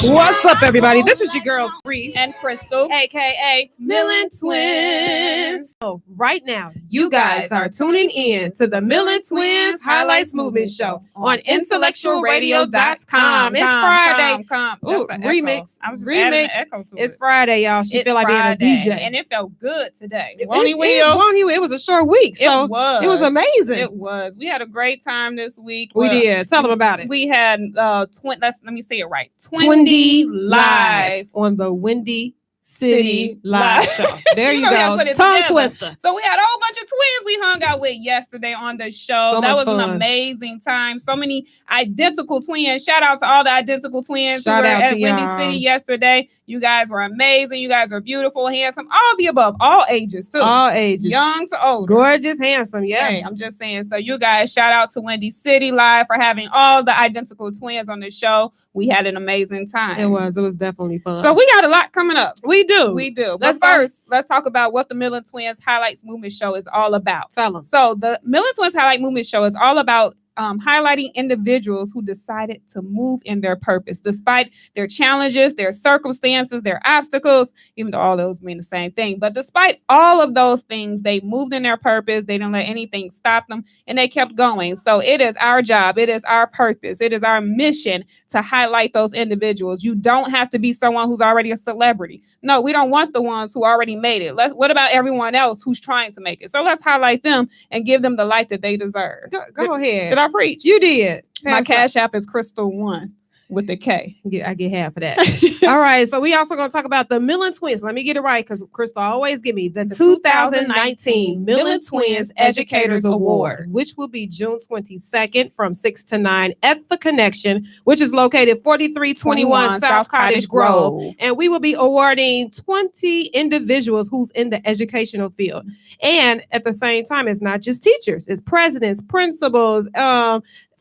What's up, everybody? This is your girls, Reese and Crystal, aka Millen Twins. So right now, you guys are tuning in to the Millen Twins Highlights Movement Show on IntellectualRadio.com. It's Friday. Remix. I was just adding an echo to it's Friday, y'all. She feel like Friday, being a DJ, and it felt good today. It was a short week, so it was amazing. It was. We had a great time this week. We did. Tell them about it. We had let me say it right. Twindy live on the Windy City Live Show. There you go. Tongue twister. So we had a whole bunch of twins we hung out with yesterday on the show. That was an amazing time. So many identical twins. Shout out to all the identical twins who were at Windy City yesterday. You guys were amazing. You guys were beautiful, handsome, all the above, all ages too. All ages. Young to old. Gorgeous, handsome, yes. Hey, I'm just saying. So you guys, shout out to Windy City Live for having all the identical twins on the show. We had an amazing time. It was definitely fun. So we got a lot coming up. We do. But first, let's talk about what the Millen Twins Highlights Movement Show is all about. So the Millen Twins Highlight Movement Show is all about highlighting individuals who decided to move in their purpose, despite their challenges, their circumstances, their obstacles, even though all those mean the same thing. But despite all of those things, they moved in their purpose. They didn't let anything stop them, and they kept going. So it is our job. It is our purpose. It is our mission to highlight those individuals. You don't have to be someone who's already a celebrity. No, we don't want the ones who already made it. What about everyone else who's trying to make it? So let's highlight them and give them the light that they deserve. Go ahead. Did I preach? You did. My Cash App is Crystal1 with the K. I get half of that. All right. So we also going to talk about the Millen Twins. Let me get it right, because Crystal always give me the 2019 Millen Twins Educators Award, which will be June 22nd from 6 to 9 at The Connection, which is located 4321 South Cottage Grove. And we will be awarding 20 individuals who's in the educational field. And at the same time, it's not just teachers. It's presidents, principals,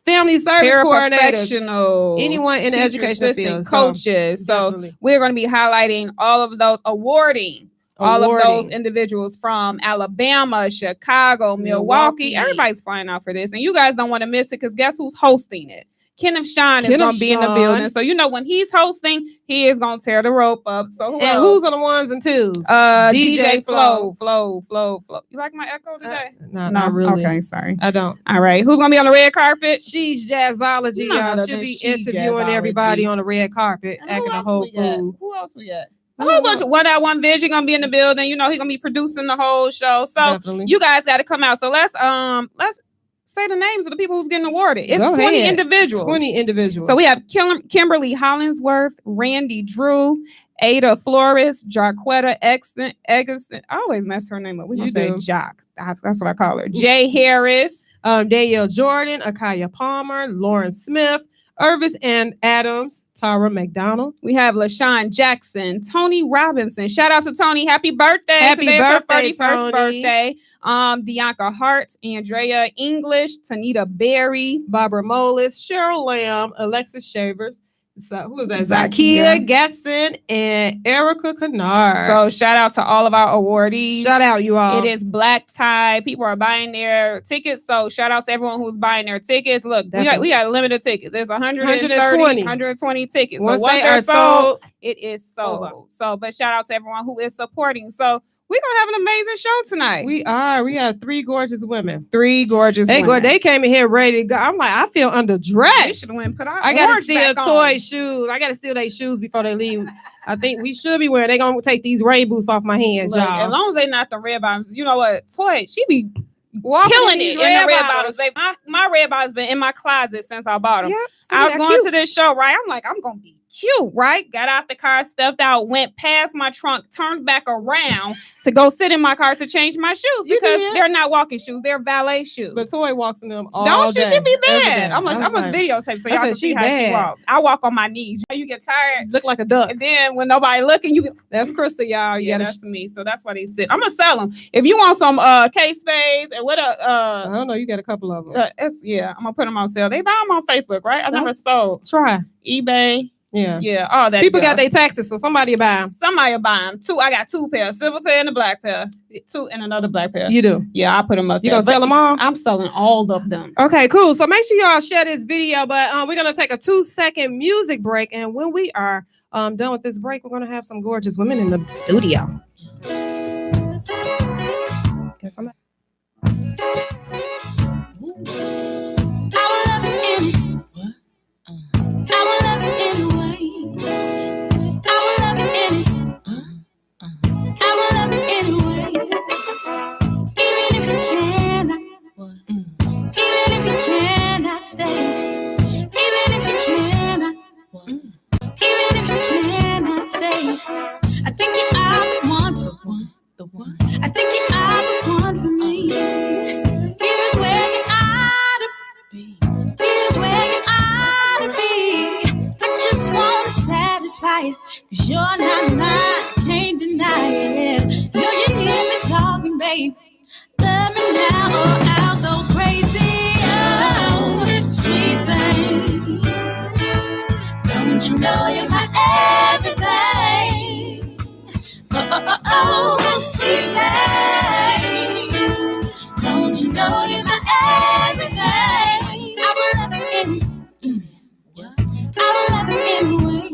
family service coordinators, anyone in the education field, coaches. So we're going to be highlighting all of those, awarding all of those individuals from Alabama, Chicago, Milwaukee. Everybody's flying out for this, and you guys don't want to miss it, because guess who's hosting it? Kenneth Sean is going to be in the building. So, when he's hosting, he is going to tear the rope up. So who's on the ones and twos? DJ Flow. You like my echo today? No, not really. Okay, sorry. I don't. All right. Who's going to be on the red carpet? She's Jazzology. Y'all should be interviewing everybody on the red carpet, acting a whole fool. Who else we got? A whole bunch of One Vision gonna be in the building. He's gonna be producing the whole show. So you guys got to come out. So let's say the names of the people who's getting awarded. It's 20 individuals. 20 individuals. So we have Kimberly Hollingsworth, Randy Drew, Ada Flores, Jarquetta Eggleston. I always mess her name up. We gonna say Jock. That's what I call her. Jay Harris, Danielle Jordan, Akaya Palmer, Lauren Smith, Irvis and Adams, Tara McDonald. We have LaShawn Jackson, Tony Robinson. Shout out to Tony. Happy birthday. Happy birthday, it's her 31st birthday. Dianca Hart, Andrea English, Tanita Berry, Barbara Molis, Cheryl Lamb, Alexis Shavers. So who is that? Zakia Gatson and Erica Kennard. So shout out to all of our awardees. Shout out, you all. It is black tie. People are buying their tickets. So shout out to everyone who's buying their tickets. Look, we got limited tickets. There's 120 tickets. Once so once they're sold, it is sold. So, but shout out to everyone who is supporting. So we're going to have an amazing show tonight. We are. We have 3 gorgeous women. 3 gorgeous women. They came in here ready to go. I'm like, I feel underdressed. I got to steal toy shoes. I got to steal their shoes before they leave. I think we should be wearing. They're going to take these rain boots off my hands, y'all. As long as they not the red bottoms. You know what? Toy, she be killing it in the red bottles. My red bottles been in my closet since I bought them. Yeah, I was going to this show, right? I'm like, I'm going to be cute, right? Got out the car, stepped out, went past my trunk, turned back around to go sit in my car to change my shoes, because they're not walking shoes, they're valet shoes. But Toy walks in them all day. She be bad. I'm a videotape so y'all can see how she walks. I walk on my knees. You get tired, look like a duck, and then when nobody looking, that's Krista, y'all. Yeah, that's me. So that's why they sit. I'm gonna sell them. If you want some case spades and what I don't know, you got a couple of them. I'm gonna put them on sale. They buy them on Facebook, right? I never sold. Try eBay. Yeah, all that. People got their taxes, so somebody buy them. Somebody will buy them. Two. I got 2 pairs, silver pair and a black pair. 2 and another black pair. You do? Yeah, I'll put them up. You gonna sell them all? I'm selling all of them. Okay, cool. So make sure y'all share this video. But we're gonna take a 2-second music break, and when we are done with this break, we're gonna have some gorgeous women in the studio. Guess I'm. Cause you're not mine, can't deny it. Know you hear me talking, babe. Love me now or I'll go crazy. Oh, sweet thing. Don't you know you're my everything? Oh, sweet thing. Don't you know you're my everything? I will love you anyway. I will love you anyway.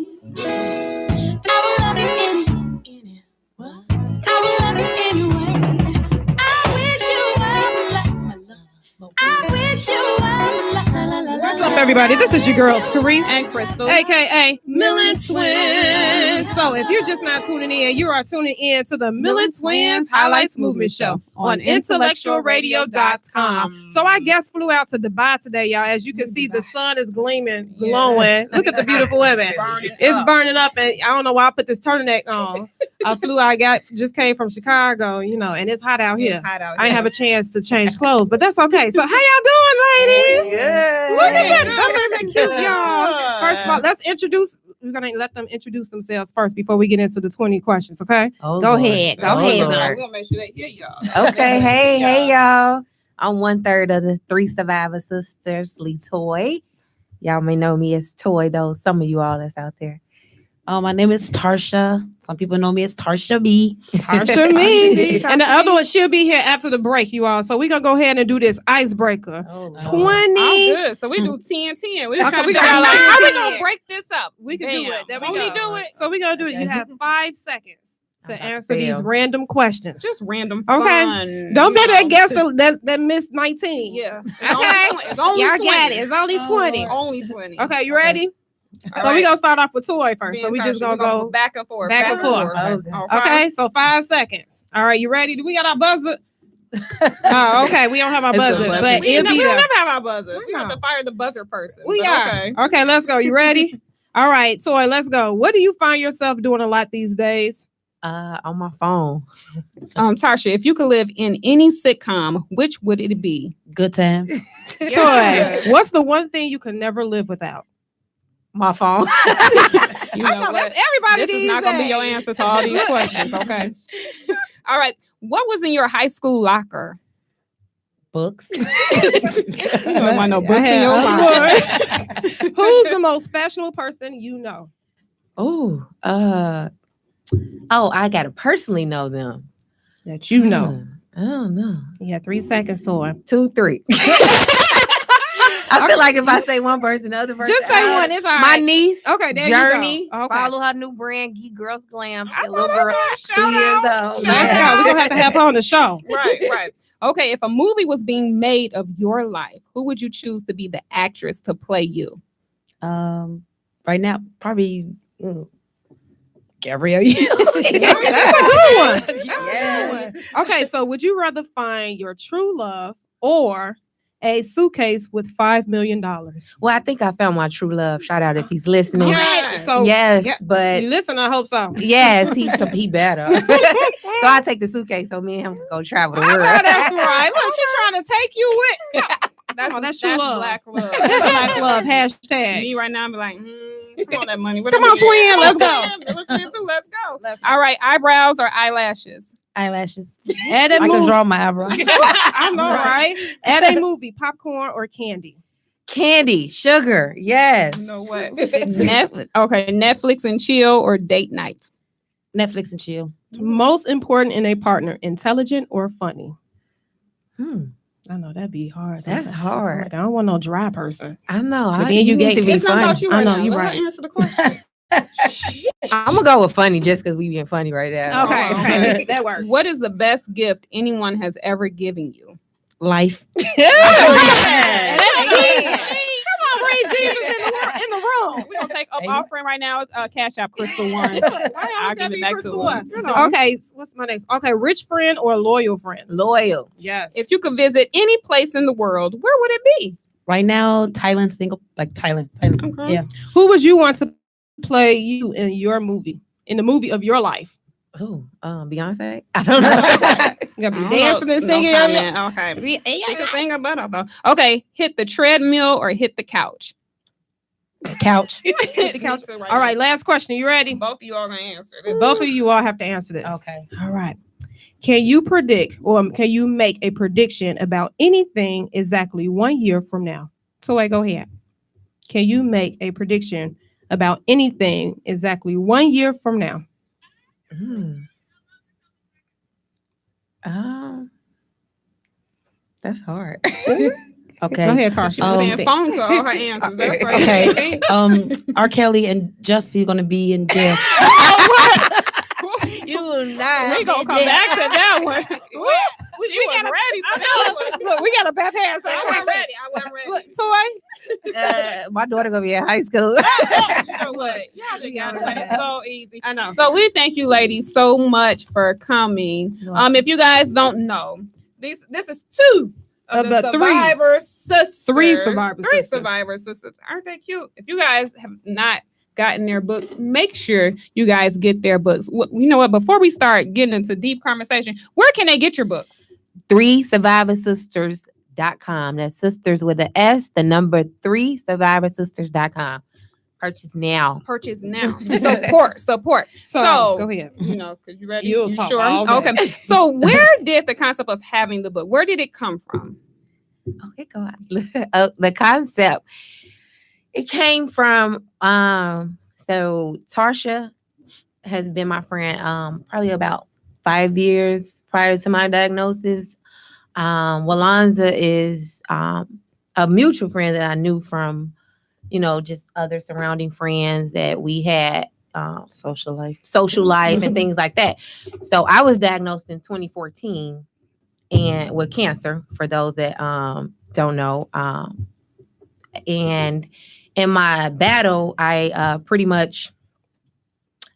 I will love you anyway. I will love you anyway. I wish you were my love. I wish you were my love. What's up, everybody? This is your girls, Carice And Crystal. aka Millen Twins. So if you're just not tuning in, you are tuning in to the Millen Twins Highlights Movement Show on IntellectualRadio.com. So our guest flew out to Dubai today, y'all. As you can see, the sun is gleaming, glowing. Look at the beautiful women. It's burning up, and I don't know why I put this turtleneck on. Just came from Chicago, and it's hot out here. I didn't have a chance to change clothes, but that's okay. So how y'all doing, ladies? Good. Look at that. That's cute, y'all. First of all, we're going to let them introduce themselves first before we get into the 20 questions, okay? Oh, Go Lord. ahead. Go Oh, ahead. Lord. We're gonna make sure they hear y'all. Okay, hey y'all. I'm 1/3 of the 3 survivor sisters, Toy. Y'all may know me as Toy, though. Some of you all that's out there. My name is Tarsha. Some people know me as Tarsha B. Tarsha me. And the other one, she'll be here after the break, you all. So we're going to go ahead and do this icebreaker. 20. Oh, good. So we do 10-10. We're Okay, we got got like, how we 10. gonna break this up? We can do it. There we Only go. do it. So we're going to do it. You have 5 seconds to answer these fail. random questions. Just random Okay. fun. Don't be that guess guest. that missed 19. Yeah. Okay. It's only Y'all 20. got it. It's only 20. Only 20. Okay, you ready? All So right. we're going to start off with Toy first. Me so and we Tasha, just going to we're go back and forth. back and forth. Okay, so 5 seconds. All right, you ready? Do we got our buzzer? Oh, okay. We don't have our It's a buzzer, buzzer. but We it'll don't be there. never have our buzzer. We No. have to fire the buzzer person. We but are. Okay. Okay, let's go. You ready? All right, Toy, let's go. What do you find yourself doing a lot these days? On my phone. Tarsha, if you could live in any sitcom, which would it be? Good time. Toy, what's the one thing you can never live without? My phone. You I know know what? that's everybody This is these not going to be your days. answer to all these questions, okay? All right. What was in your high school locker? Books. You don't want no books I in your have- locker. Who's the most fashionable person you know? Oh, I gotta personally know them. That you know. I don't know. You got 3 seconds, Toy. 2, 3. I feel like if I say one person, the other person. Just say one. It's all My right. niece. Okay, there Journey. you go. Okay. Follow her new brand, Geek Girls Glam. I She a know little that's girl, right. 2 Shout years out. old. Let's Yeah. go. We're going to have her on the show. Right. Okay, if a movie was being made of your life, who would you choose to be the actress to play you? Right now, probably Gabrielle. That's a good one. That's a Yeah. good one. Okay, so would you rather find your true love or a suitcase with $5 million? Well, I think I found my true love. Shout out if he's listening. Yeah. So Yes, yeah, but you listen, I hope so. yes, he better. So I take the suitcase so me and him can go travel the I world. know that's right. Look, she's trying to take you with. That's true love. Black love. That's black love. Hashtag. Me right now, I'm like, come on, that money. Come on, twin. Let's go. Let's go. All right, eyebrows or eyelashes? Eyelashes. At a I can movie. draw my eyebrow. I know, right? At a movie, popcorn or candy? Candy, sugar, yes. You know what? Netflix and chill or date night? Netflix and chill. Most important in a partner, intelligent or funny? I know that'd be hard. That's sometimes. hard. I'm like, I don't want no dry person. I know. But then you need to be It's not funny. about you right I know, now. you're Let right. her answer the question. I'm gonna go with funny just because we being funny right now. Okay. That works. What is the best gift anyone has ever given you? Life. Yeah. That's cheesy. Come on, bring Jesus in the room. We're gonna take up offering right now. Cash App Crystal One. I'll give it back to her. Okay, what's my next? Okay, rich friend or loyal friend? Loyal. Yes. If you could visit any place in the world, where would it be? Right now, Thailand, Thailand. Okay. Yeah. Who would you want to play you in your movie? In the movie of your life? Oh, Beyonce. I don't know. You gotta be dancing and singing. Okay. She can sing her butt off though. Okay. Hit the treadmill or hit the couch? Couch. Hit the couch. All right, last question. You ready? Both of you all gonna answer this. Both of you all have to answer this. Okay. All right. Can you predict or can you make a prediction about anything exactly 1 year from now? So wait, go ahead. Can you make a prediction about anything exactly 1 year from now? That's hard. Okay. Go ahead, Tarsha. She was saying phone to all her answers. That's right. Okay. R. Kelly and Justy gonna be in jail. You will not. We gonna come back to that one. She wasn't ready for that one. Look, we got a bad pass. I wasn't ready. Look, Toy. My daughter gonna be in high school. You know what? Y'all just got it so easy. I know. So we thank you, ladies, so much for coming. If you guys don't know, this is two of the Survivor Sisters. Three Survivor Three Sisters. Survivor Sisters. Aren't they cute? If you guys have not gotten their books, make sure you guys get their books. You know what? Before we start getting into deep conversation, where can they get your books? 3survivorsisters.com. That's sisters with an S, the number 3survivorsisters.com. Purchase now. Purchase now. Support. So go ahead. You know, because you ready? You'll You talk sure? all day. Okay. So where did the concept of having the book, where did it come from? Okay, go on. The concept, it came from, so Tarsha has been my friend probably about 5 years prior to my diagnosis. Walanza is a mutual friend that I knew from, just other surrounding friends that we had, social life and things like that. So I was diagnosed in 2014 and with cancer, for those that don't know. And in my battle, I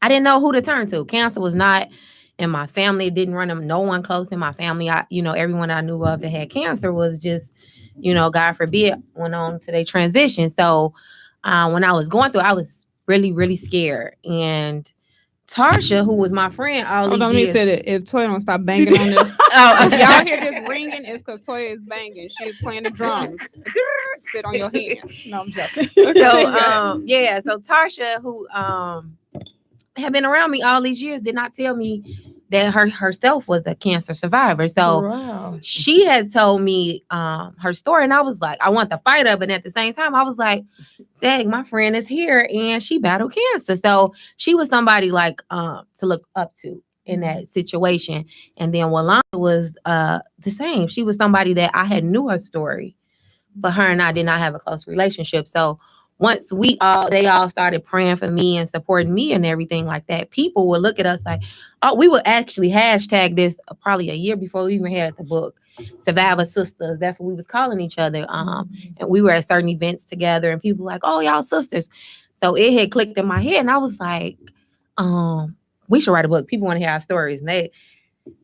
didn't know who to turn to. Cancer was not in my family. It didn't run no one close in my family. Everyone I knew of that had cancer was just, God forbid, went on to their transition. So when I was going through, I was really, really scared. And Tarsha, who was my friend all these years. Said it. If Toya don't stop banging on this, if y'all hear this ringing, it's because Toya is banging. She's playing the drums. Sit on your hands. No, I'm joking. So Tarsha, who had been around me all these years, did not tell me that herself was a cancer survivor. So she had told me her story, and I was like, I want to fight her, but at the same time, I was like, dang, my friend is here, and she battled cancer. So she was somebody like to look up to in that situation. And then Walanza was the same. She was somebody that I had knew her story, but her and I did not have a close relationship. So once they all started praying for me and supporting me and everything like that, people would look at us like, oh, we would actually hashtag this probably a year before we even had the book, Survivor Sisters. That's what we was calling each other. And we were at certain events together, and people were like, oh, y'all sisters. So it had clicked in my head, and I was like, we should write a book. People want to hear our stories.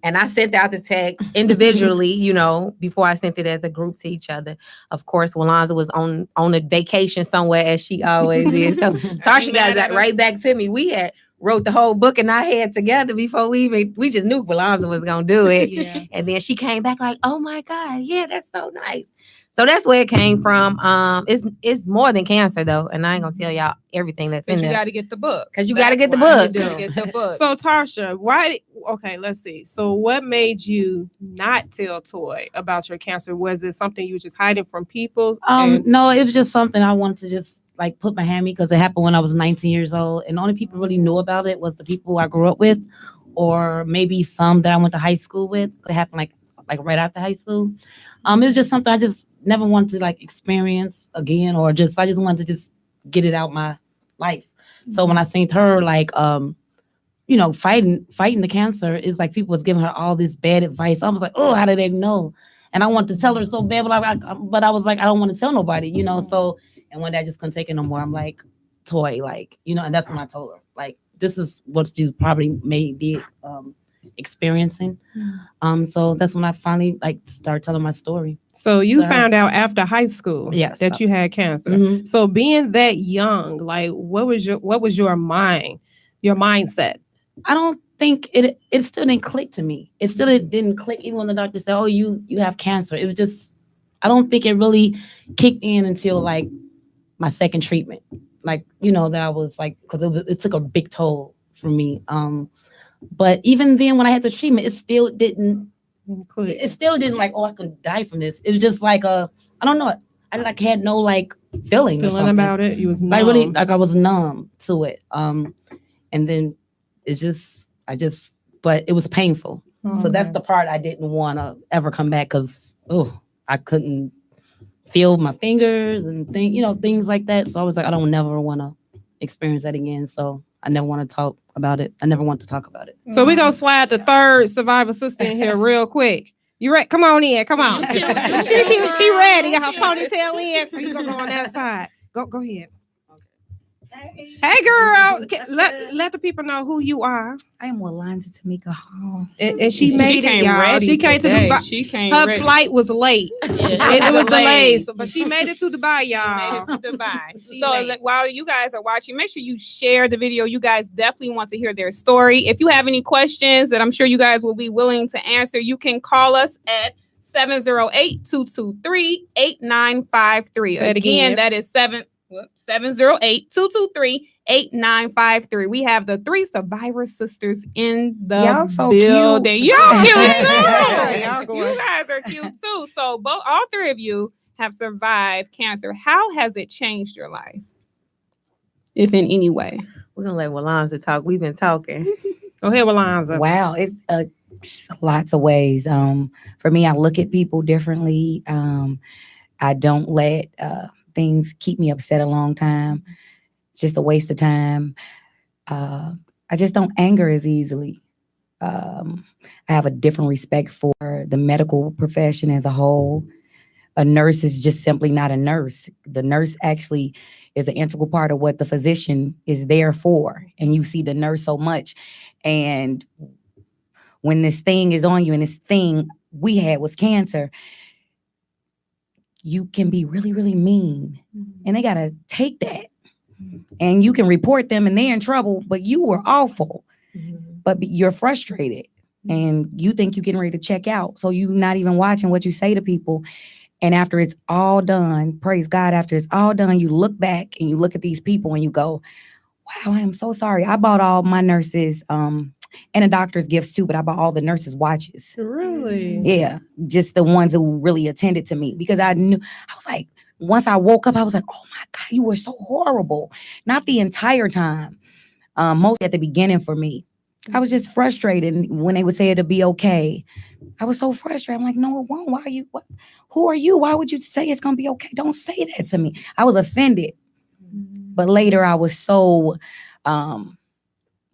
And I sent out the text individually, before I sent it as a group to each other. Of course, Walanza was on a vacation somewhere, as she always is. So Tarsha got that right back to me. We had wrote the whole book in our head together before we just knew Walanza was going to do it. Yeah. And then she came back like, oh my God, yeah, that's so nice. So that's where it came from. It's more than cancer though, and I ain't gonna tell y'all everything that's in But you there. got to get the book. Because you got to get the Why book. you do. Get the book. So Tarsha, okay, let's see. So what made you not tell Toy about your cancer? Was it something you were just hiding from people? No, it was just something I wanted to just like put my hand me because it happened when I was 19 years old, and the only people really knew about it was the people I grew up with, or maybe some that I went to high school with. It happened like right after high school. It was just something I just never wanted to like experience again, or I just wanted to just get it out my life. So when I seen her like fighting the cancer, it's like people was giving her all this bad advice. I was like, oh, how did they know? And I wanted to tell her so bad, but I was like, I don't want to tell nobody, So, and one day I just couldn't take it no more. I'm like, Toy, like, and that's when I told her, like, this is what you probably may be experiencing. So that's when I finally like started telling my story. So you found out after high school, yes, that you had cancer. Mm-hmm. So being that young, like, what was your mindset? I don't think it still didn't click to me. It still didn't click even when the doctor said, oh, you have cancer. It was just, I don't think it really kicked in until like my second treatment. Like, that I was like, because it took a big toll for me. But even then when I had the treatment, it still didn't like, oh, I could die from this. It was just like I don't know. I like had no like feeling about it. You was numb. Like really, like I was numb to it. And then it's just, but it was painful. So that's the part I didn't want to ever come back because, I couldn't feel my fingers and things like that. So I was like, I don't never want to experience that again. So I never want to talk about it. I never want to talk about it. So we're going to slide the third survivor sister in here real quick. You ready? Come on in. Come on. She ready. Got her ponytail in. So you going to go on that side. Go ahead. Hey, girl. Let the people know who you are. I am Walanza Tamika Hall. And she made it, y'all. She came to Dubai. She came Her ready. flight was late. It was delayed. But she made it to Dubai, y'all. Made it to Dubai. So while you guys are watching, make sure you share the video. You guys definitely want to hear their story. If you have any questions that I'm sure you guys will be willing to answer, you can call us at 708-223-8953. Again, that is 708-223-8953. We have the three survivor sisters in the Y'all so building. cute. Y'all cute too. Y'all You guys are cute too. So all three of you have survived cancer. How has it changed your life, if in any way? We're gonna let Walanza talk. We've been talking. Go ahead, Walanza. Wow, it's lots of ways. For me, I look at people differently. I don't let things keep me upset a long time. It's just a waste of time. I just don't anger as easily. I have a different respect for the medical profession as a whole. A nurse is just simply not a nurse. The nurse actually is an integral part of what the physician is there for. And you see the nurse so much. And when this thing is on you, and this thing we had was cancer, you can be really, really mean. And they got to take that. And you can report them and they're in trouble, but you were awful. But you're frustrated and you think you're getting ready to check out. So you're not even watching what you say to people. And after it's all done, praise God, after it's all done, you look back and you look at these people and you go, wow, I am so sorry. I bought all my nurses and the doctor's gifts too, but I bought all the nurses' watches. Really? Yeah, just the ones who really attended to me because I knew, I was like, once I woke up, I was like, oh my God, you were so horrible. Not the entire time, mostly at the beginning for me. I was just frustrated when they would say it'll be okay. I was so frustrated. I'm like, no, it won't. Why are you? What? Who are you? Why would you say it's going to be okay? Don't say that to me. I was offended. But later I was so,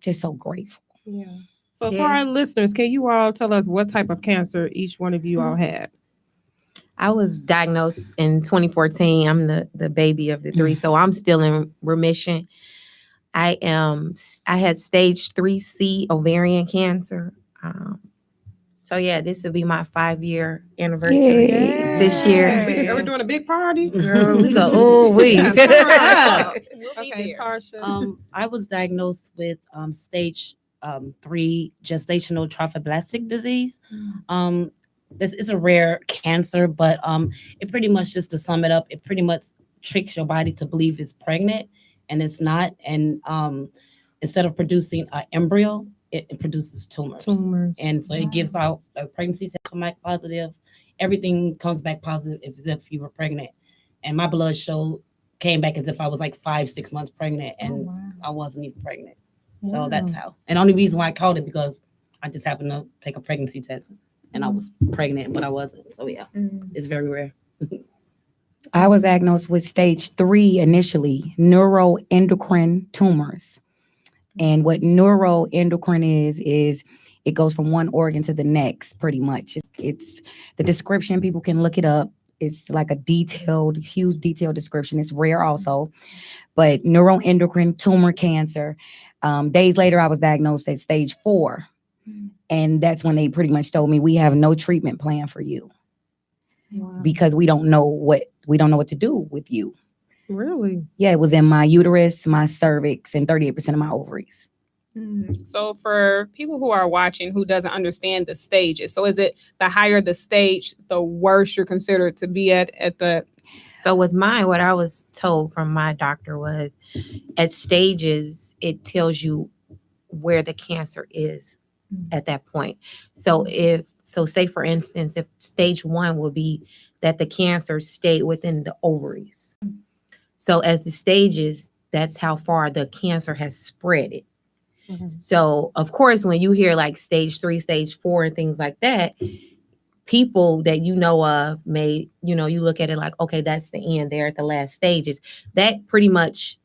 just so grateful. Yeah. So for our listeners, can you all tell us what type of cancer each one of you all had? I was diagnosed in 2014. I'm the baby of the three, so I'm still in remission. I had stage 3C ovarian cancer. So yeah, this will be my 5-year anniversary this year. Are we doing a big party? Girl, we go, Okay, Tarsha. I was diagnosed with stage 3 gestational trophoblastic disease. it's a rare cancer, but it pretty much, just to sum it up, it pretty much tricks your body to believe it's pregnant, and it's not. And instead of producing an embryo, it produces tumors. And so it gives out pregnancy tests come back positive. Everything comes back positive as if you were pregnant. And my blood came back as if I was like 5-6 months pregnant, and I wasn't even pregnant. So that's how. And the only reason why I called it, because I just happened to take a pregnancy test and I was pregnant, but I wasn't. So yeah, it's very rare. I was diagnosed with stage 3 initially, neuroendocrine tumors. And what neuroendocrine is it goes from one organ to the next, pretty much. It's the description. People can look it up. It's like a huge detailed description. It's rare also, but neuroendocrine tumor cancer. Days later, I was diagnosed at stage 4. And that's when they pretty much told me, we have no treatment plan for you. Wow. Because we don't know what to do with you. Really? Yeah, it was in my uterus, my cervix, and 38% of my ovaries. So for people who are watching who doesn't understand the stages, so is it the higher the stage, the worse you're considered to be at the... So with mine, what I was told from my doctor was, at stages, it tells you where the cancer is at that point. So say for instance, if stage 1 will be that the cancer stayed within the ovaries. So as the stages, that's how far the cancer has spread it. So of course, when you hear like stage 3, stage 4, and things like that, people that you know of may, you look at it like, okay, that's the end. They're at the last stages. That pretty much,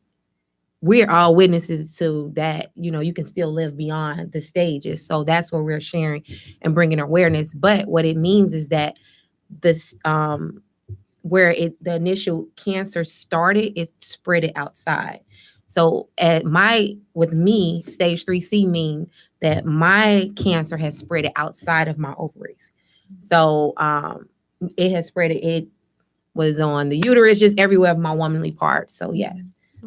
we're all witnesses to that. You can still live beyond the stages. So that's what we're sharing and bringing awareness. But what it means is that this, where the initial cancer started, it spread it outside. So with me, stage 3C mean that my cancer has spread it outside of my ovaries. So it has spread it. It was on the uterus, just everywhere of my womanly part. So yes.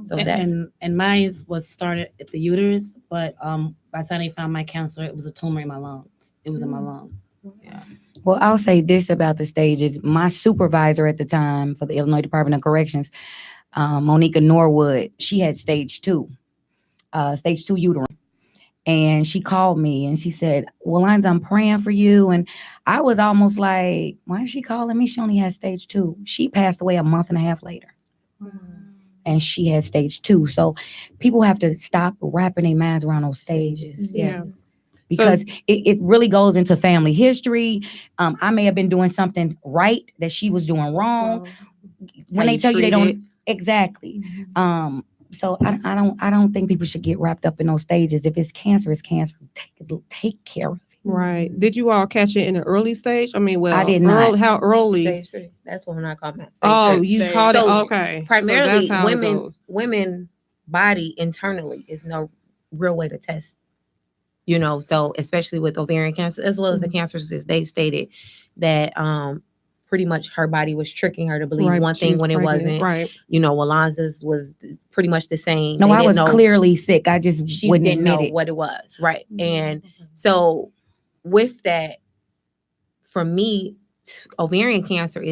So that's and mine was started at the uterus, but by the time they found my cancer, it was a tumor in my lungs. It was in my lungs. Yeah. Well, I'll say this about the stages. My supervisor at the time for the Illinois Department of Corrections, Monica Norwood, she had stage 2 uterine. And she called me and she said, Walanza, I'm praying for you. And I was almost like, why is she calling me? She only had stage 2. She passed away a month and a half later. And she had stage 2. So people have to stop wrapping their minds around those stages. Yeah. Because it really goes into family history. I may have been doing something right that she was doing wrong. When they tell you they don't exactly. So I don't think people should get wrapped up in those stages. If it's cancer, it's cancer. Take care of it. Right. Did you all catch it in an early stage? I mean, well, I did not. How early? Stage 3. That's what I call it. Oh, you called it. So, okay. Primarily, so that's how women body internally is no real way to test. So especially with ovarian cancer, as well as the cancers, they stated that pretty much her body was tricking her to believe one thing when it wasn't. Right. Walanza's was pretty much the same. No, I was clearly sick. I just didn't know what it was. Right. And so with that, for me, ovarian cancer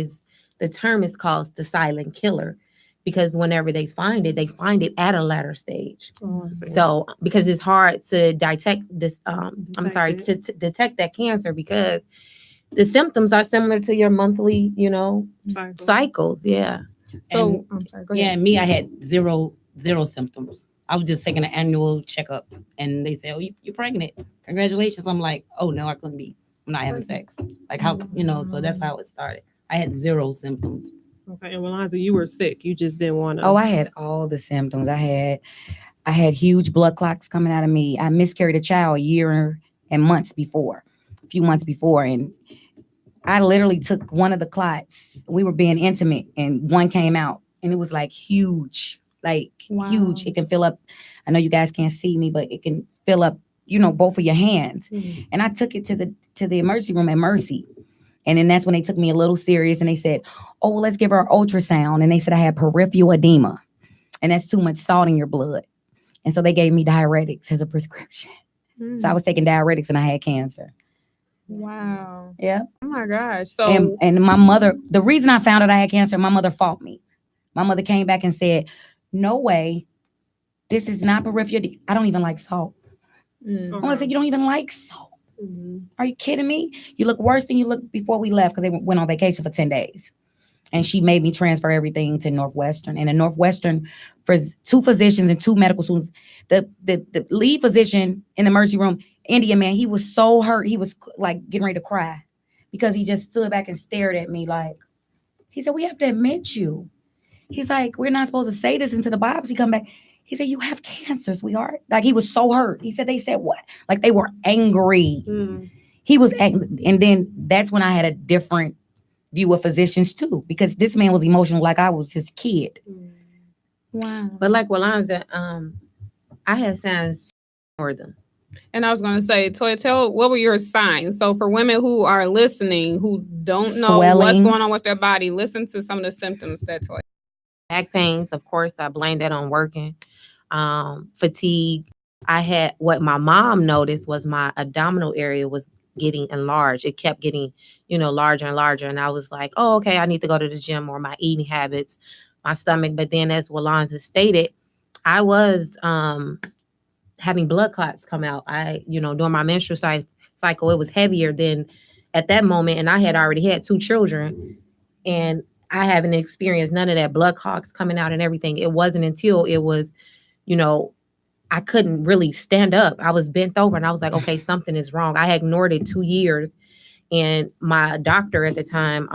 the term is called the silent killer, because whenever they find it at a latter stage. So because it's hard to detect this, to detect that cancer, because the symptoms are similar to your monthly, cycles. Yeah. So I'm sorry, go ahead. Yeah, me, I had zero symptoms. I was just taking an annual checkup, and they said, "Oh, you're pregnant. Congratulations." I'm like, "Oh no, I couldn't be. I'm not having sex." Like how So that's how it started. I had zero symptoms. Okay, and Walanza, you were sick. You just didn't want to. Oh, I had all the symptoms. I had huge blood clots coming out of me. I miscarried a child a few months before, and I literally took one of the clots. We were being intimate, and one came out, and it was like huge, huge. It can fill up. I know you guys can't see me, but it can fill up, both of your hands. And I took it to the emergency room at Mercy. And then that's when they took me a little serious, and they said, "Oh, well, let's give her an ultrasound." And they said I had peripheral edema, and that's too much salt in your blood. And so they gave me diuretics as a prescription. So I was taking diuretics, and I had cancer. Wow. Yeah. Oh my gosh. So And my mother, the reason I found out I had cancer, my mother fought me. My mother came back and said, "No way. This is not peripheral. I don't even like salt." mm, My mother said, "You don't even like salt. Mhm. Are you kidding me? You look worse than you looked before we left," because they went on vacation for 10 days. And she made me transfer everything to Northwestern. And in Northwestern, for 2 physicians and 2 medical students, the lead physician in the emergency room, Indian man, he was so hurt. He was like getting ready to cry because he just stood back and stared at me like, he said, "We have to admit you." He's like, "We're not supposed to say this until the biopsy come back." He said, "You have cancer, sweetheart." Like, he was so hurt. He said, "They said what?" Like, they were angry. Mm. He was angry. And then that's when I had a different view of physicians too, because this man was emotional like I was his kid. wow. But like Walanza, I had signs for them. And I was going to say, Toya, tell what were your signs? So for women who are listening, who don't know what's Swelling. going on with their body, listen to some of the symptoms that Toya. Back pains, of course, I blame that on working. Fatigue. I had, what my mom noticed was my abdominal area was getting enlarged. It kept getting, larger and larger. And I was like, oh, okay, I need to go to the gym, or my eating habits, my stomach. But then, as Walanza stated, I was having blood clots come out. During my menstrual cycle, it was heavier than at that moment. And I had already had 2 children. And I haven't experienced none of that blood clots coming out and everything. It wasn't until it was, I couldn't really stand up. I was bent over and I was like, okay, something is wrong. I had ignored it 2 years. And my doctor at the time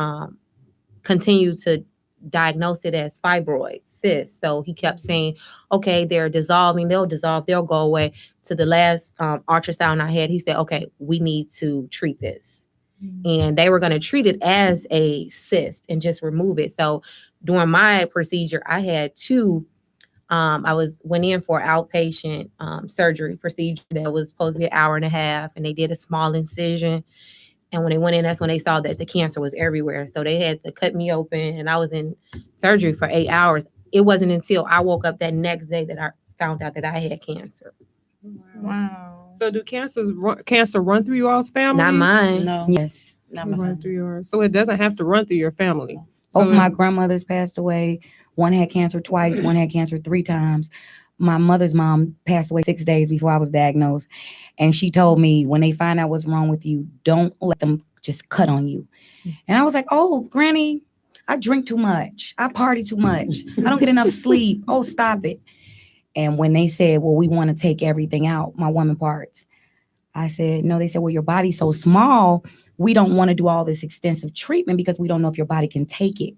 continued to diagnose it as fibroid cysts. So he kept saying, okay, they're dissolving, they'll dissolve, they'll go away. To the last ultrasound I had, he said, okay, we need to treat this. And they were going to treat it as a cyst and just remove it. So during my procedure, I had 2. Went in for outpatient surgery procedure that was supposed to be an hour and a half, and they did a small incision. And when they went in, that's when they saw that the cancer was everywhere. So they had to cut me open, and I was in surgery for 8 hours. It wasn't until I woke up that next day that I found out that I had cancer. Wow. So do cancer run through your all's family? Not mine. No, Yes. not It my runs family. through yours. So it doesn't have to run through your family. Both So my grandmothers passed away. One had cancer twice. One had cancer 3 times. My mother's mom passed away 6 days before I was diagnosed. And she told me, when they find out what's wrong with you, don't let them just cut on you. And I was like, oh, Granny, I drink too much. I party too much. I don't get enough sleep. Oh, stop it. And when they said, well, we want to take everything out, my woman parts, I said, no. They said, well, your body's so small, we don't want to do all this extensive treatment because we don't know if your body can take it.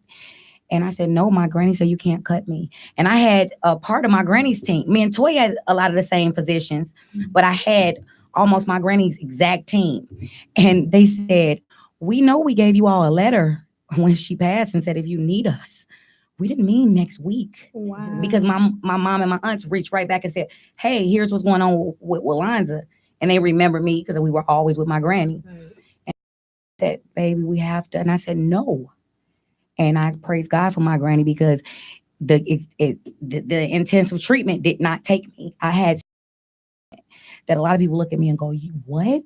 And I said, no, my granny said, you can't cut me. And I had a part of my granny's team. Me and Toy had a lot of the same physicians, but I had almost my granny's exact team. And they said, we know we gave you all a letter when she passed and said, if you need us. We didn't mean next week. Wow. Because my mom and my aunts reached right back and said, hey, here's what's going on with Walanza. And they remembered me because we were always with my granny. And said, baby, we have to. And I said, no. And I praise God for my granny because the intensive treatment did not take me. I had that a lot of people look at me and go, you what?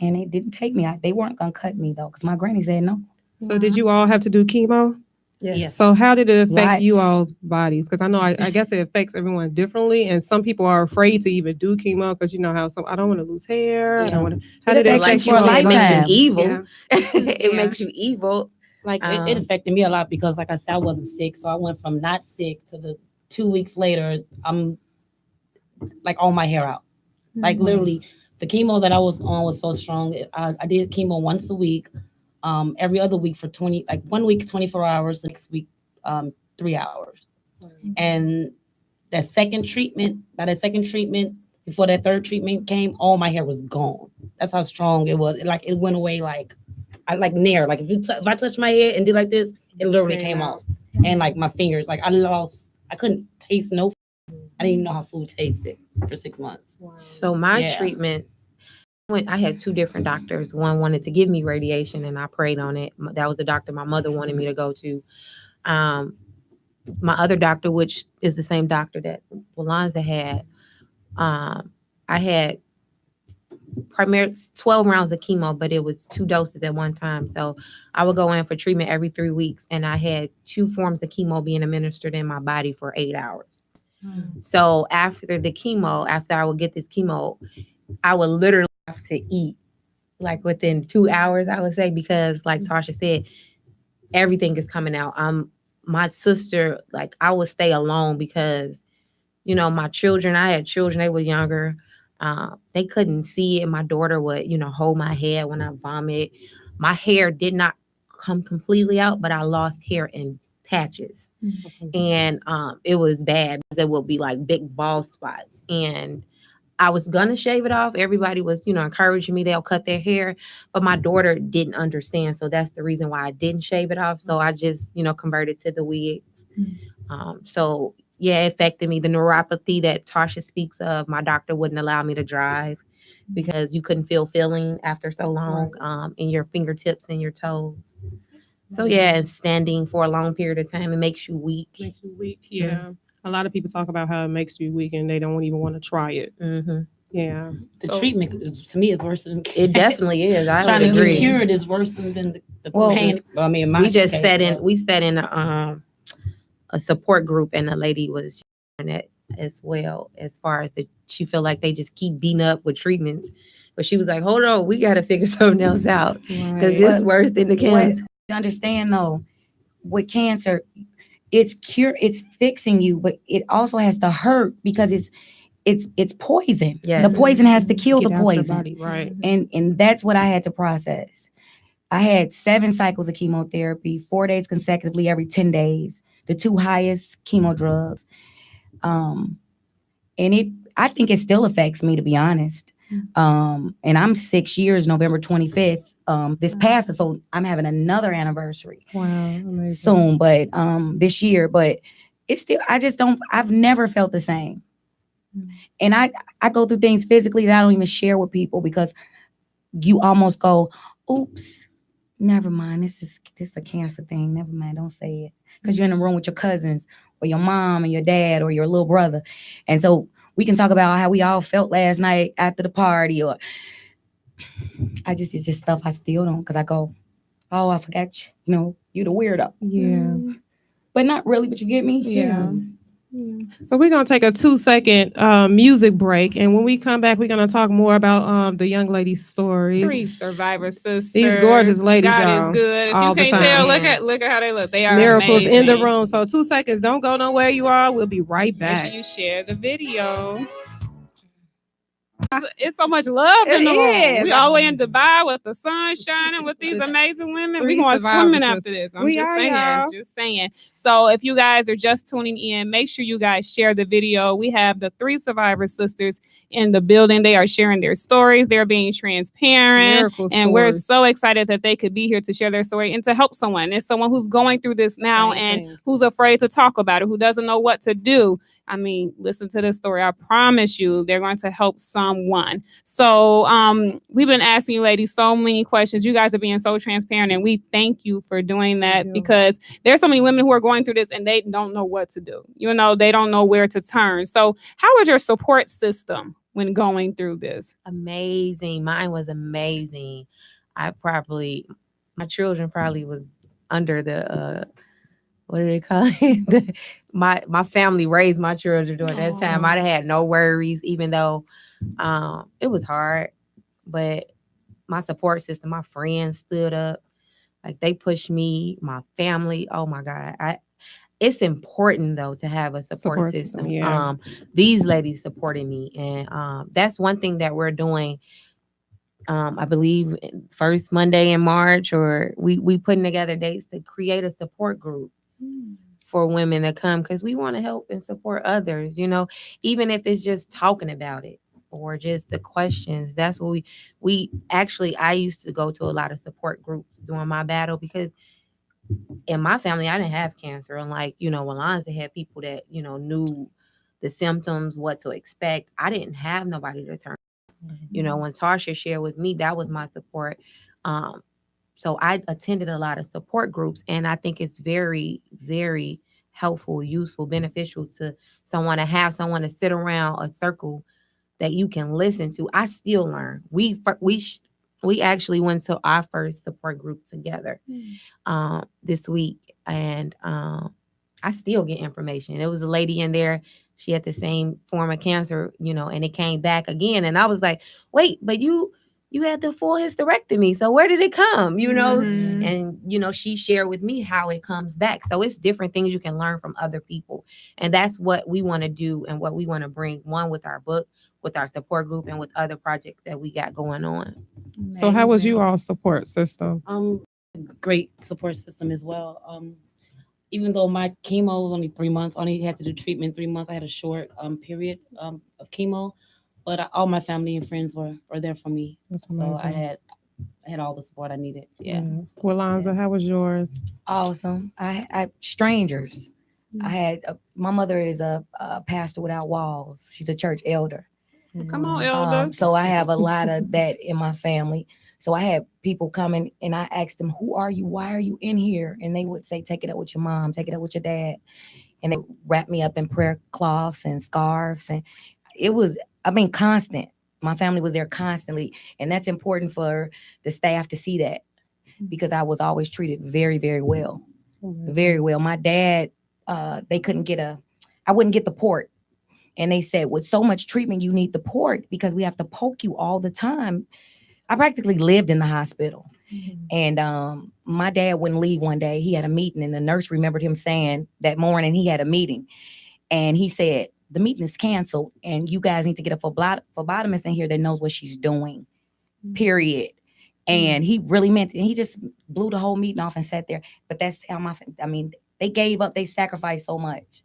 And it didn't take me. They weren't going to cut me though, because my granny said no. So did you all have to do chemo? Yes. So how did it affect Lots. you all's bodies? Because I know I guess it affects everyone differently, and some people are afraid to even do chemo because you know how I don't want to lose hair. I don't want to. How did it affects affect you you for a all? It makes you lifetime. evil. Yeah. It Yeah. makes you evil. Like it affected me a lot because, like I said, I wasn't sick, so I went from not sick to the 2 weeks later, I'm like all my hair out. Like literally, the chemo that I was on was so strong. I did chemo once a week, every other week for 1 week 24 hours, the next week 3 hours. And by that second treatment, before that third treatment came, all my hair was gone. That's how strong it was. Like it went away like nair. Like if I touched my head and did like this, it literally came off. And like my fingers, like I couldn't taste no. I didn't even know how food tasted for 6 months. So my treatment, I had 2 different doctors. One wanted to give me radiation, and I prayed on it. That was the doctor my mother wanted me to go to. My other doctor, which is the same doctor that Walanza had, I had primarily 12 rounds of chemo, but it was 2 doses at one time. So I would go in for treatment every 3 weeks, and I had 2 forms of chemo being administered in my body for 8 hours. So after the chemo, after I would get this chemo, I would literally have to eat like within 2 hours, I would say, because like Tarsha said, everything is coming out. My sister, like I would stay alone because, you know, my children, I had children, they were younger. They couldn't see it. My daughter would, you know, hold my head when I vomit. My hair did not come completely out, but I lost hair in patches. And it was bad because there would be like big bald spots. And I was gonna shave it off. Everybody was, you know, encouraging me, they'll cut their hair. But my daughter didn't understand. So that's the reason why I didn't shave it off. So I just, you know, converted to the wigs. So yeah, it affected me. The neuropathy that Tasha speaks of, my doctor wouldn't allow me to drive because you couldn't feel feeling after so long in your fingertips and your toes. So yeah, and standing for a long period of time, it makes you weak. Makes you weak, yeah. A lot of people talk about how it makes you weak and they don't even want to try it. Yeah. The treatment to me is worse than it definitely is. I trying would to agree. be cured is worse than the Well, pain. I mean, we just sat in a support group, and a lady was sharing it as well, as far as she feel like they just keep beating up with treatments, but she was like, hold on, we got to figure something else out because it's worse than the cancer. Understand though, with cancer, it's fixing you, but it also has to hurt because it's poison. Yes. The poison has to kill Get the out your poison. body, right. And that's what I had to process. I had 7 cycles of chemotherapy, 4 days consecutively every 10 days, the 2 highest chemo drugs. And I think it still affects me, to be honest. And I'm 6 years, November 25th. This past, so I'm having another anniversary soon, but this year, but it's still, I've never felt the same. And I go through things physically that I don't even share with people because you almost go, oops, never mind. This is a cancer thing. Never mind. Don't say it. Because you're in the room with your cousins or your mom and your dad or your little brother. And so we can talk about how we all felt last night after the party, or it's just stuff I still don't, because I go, oh, I forgot you the weirdo. Yeah. But not really, but you get me? Yeah. So we're going to take a 2-second music break. And when we come back, we're going to talk more about the young lady's stories. 3 survivor sisters. These gorgeous ladies, God y'all, is good. If all you the can't time. tell, look at how they look. They are miracles amazing. in the room. So 2 seconds. Don't go nowhere you are. We'll be right back. Make sure you share the video. It's so much love in the room. We all the way in Dubai with the sun shining with these amazing women. We're going swimming after this. I'm just saying. So if you guys are just tuning in, make sure you guys share the video. We have the 3 survivor sisters in the building. They are sharing their stories. They're being transparent. And we're so excited that they could be here to share their story and to help someone. There's someone who's going through this now who's afraid to talk about it, who doesn't know what to do. I mean, listen to this story. I promise you, they're going to help someone. So we've been asking you ladies so many questions. You guys are being so transparent, and we thank you for doing that because there's so many women who are going through this and they don't know what to do. They don't know where to turn. So how was your support system when going through this? Amazing. Mine was amazing. My children probably was under the what do they call it? My family raised my children during that time. I'd had no worries, even though it was hard. But my support system, my friends stood up. Like they pushed me, my family. Oh my God. It's important though to have a support system. Yeah. These ladies supported me. And that's one thing that we're doing. I believe first Monday in March, or we putting together dates to create a support group for women to come, because we want to help and support others, even if it's just talking about it or just the questions. That's what I used to go to a lot of support groups during my battle, because in my family, I didn't have cancer. Unlike, Walanza had people that, knew the symptoms, what to expect. I didn't have nobody to turn. When Tarsha shared with me, that was my support. So I attended a lot of support groups, and I think it's very, very helpful, useful, beneficial to someone to have someone to sit around a circle that you can listen to. I still learn. We actually went to our first support group together this week, and I still get information. There was a lady in there. She had the same form of cancer, and it came back again. And I was like, wait, but you had the full hysterectomy. So where did it come? And, she shared with me how it comes back. So it's different things you can learn from other people. And that's what we want to do and what we want to bring, one, with our book, with our support group, and with other projects that we got going on. So how was you all support system? Great support system as well. Even though my chemo was only 3 months, only had to do treatment 3 months. I had a short period of chemo, but all my family and friends were there for me. So I had all the support I needed. Yeah. Walanza, how was yours? Awesome. I strangers. I had my mother is a pastor without walls. She's a church elder. Come on, elder. So I have a lot of that in my family. So I had people coming and I asked them, who are you? Why are you in here? And they would say, take it up with your mom, take it up with your dad. And they wrapped me up in prayer cloths and scarves. And it was, constant. My family was there constantly. And that's important for the staff to see that, because I was always treated very, very well. Very well. My dad, they couldn't I wouldn't get the port. And they said, with so much treatment, you need the port because we have to poke you all the time. I practically lived in the hospital. And my dad wouldn't leave one day. He had a meeting, and the nurse remembered him saying that morning he had a meeting. And he said, the meeting is canceled, and you guys need to get a phlebotomist in here that knows what she's doing, period. And he really meant it. And he just blew the whole meeting off and sat there. But that's how they gave up. They sacrificed so much.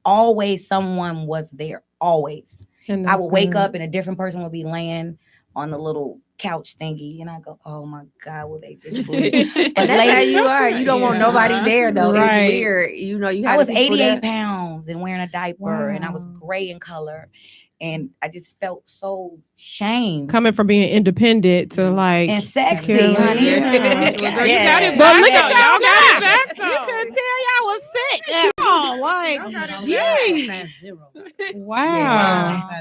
Always someone was there, always. And I would wake up and a different person would be laying on the little couch thingy, and I go, oh my God, will they just bleed? But that's how you are. You don't want nobody there, though. Right. It's weird. I was 88 pounds and wearing a diaper, and I was gray in color. And I just felt so shamed. Coming from being independent to and sexy, honey. You got it back. Look at y'all got it back. You couldn't tell y'all was sick. Oh, wow.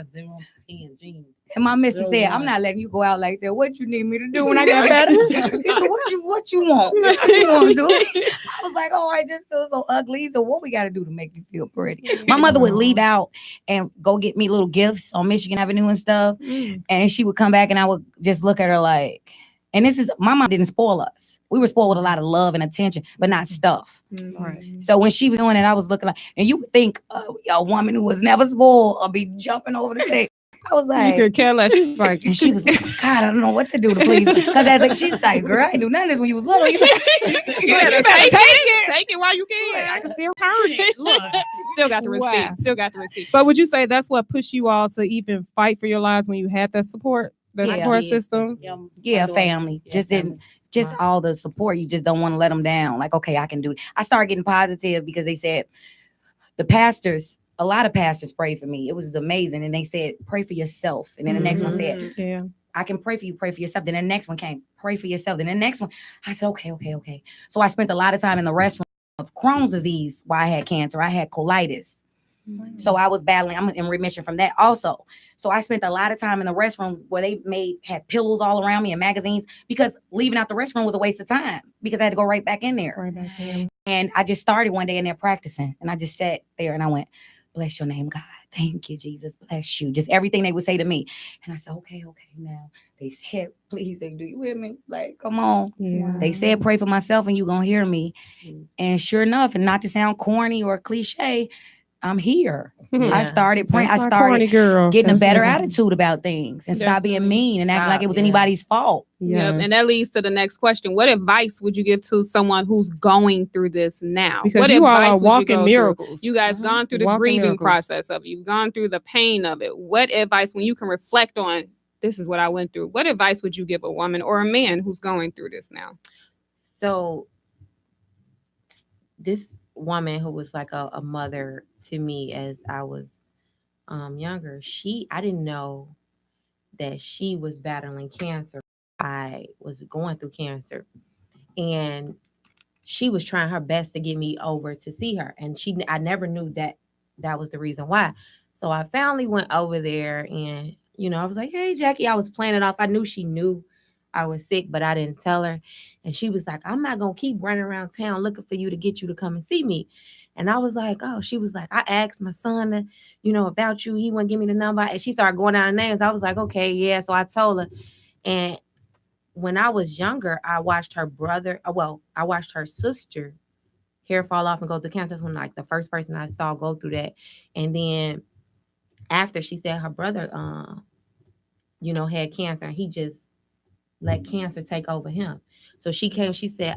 And my mister said, I'm not letting you go out like that. What you need me to do when I got better? What you want? What you want to do? I was like, oh, I just feel so ugly. So what we got to do to make you feel pretty? My mother would leave out and go get me little gifts on Michigan Avenue and stuff. And she would come back and I would just look at her like, and my mom didn't spoil us. We were spoiled with a lot of love and attention, but not stuff. Right. So when she was doing it, I was looking like, and you would think a woman who was never spoiled would be jumping over the table. I was like, you could care less. She's like, and she was like, God, I don't know what to do to please. Because she's like, girl, I didn't do none of this when you was little. You better take it while you can. I can still turn it. Look, still got the receipt. Wow. Still got the receipt. So would you say that's what pushed you all to even fight for your lives when you had that support, support system? Yeah, family. Just all the support. You just don't want to let them down. Like, okay, I can do it. I started getting positive because they said a lot of pastors prayed for me. It was amazing. And they said, pray for yourself. And then the next one said, I can pray for you, pray for yourself. Then the next one came, pray for yourself. Then the next one, I said, okay. So I spent a lot of time in the restroom of Crohn's disease while I had cancer. I had colitis. So I was battling, I'm in remission from that also. So I spent a lot of time in the restroom where they had pillows all around me and magazines, because leaving out the restroom was a waste of time because I had to go right back in there. And I just started one day in there practicing, and I just sat there and I went, bless your name, God. Thank you, Jesus. Bless you. Just everything they would say to me. And I said, okay, now. They said, please, do you hear me? Like, come on. Yeah. They said, pray for myself and you're going to hear me. And sure enough, and not to sound corny or cliche, I'm here. I started praying. I started getting a better attitude about things and stop being mean and act like it was anybody's fault. Yep. And that leads to the next question. What advice would you give to someone who's going through this now? Because what you all are walking miracles. You guys gone through the grieving process of it. You've gone through the pain of it. What advice, when you can reflect on, this is what I went through, what advice would you give a woman or a man who's going through this now? So this woman who was like a mother to me as I was younger, I didn't know that she was battling cancer. I was going through cancer, and she was trying her best to get me over to see her, and I never knew that was the reason why. So I finally went over there and, you know, I was like, hey, Jackie, I was playing it off. I knew she knew I was sick, but I didn't tell her. And she was like, I'm not going to keep running around town looking for you to get you to come and see me. And I was like, oh, she was like, I asked my son, you know, about you. He wouldn't give me the number. And she started going down the names. I was like, okay, yeah. So I told her. And when I was younger, I watched her sister hair fall off and go through cancer. That's when like the first person I saw go through that. And then after she said her brother, you know, had cancer and he just let cancer take over him. So she came, she said,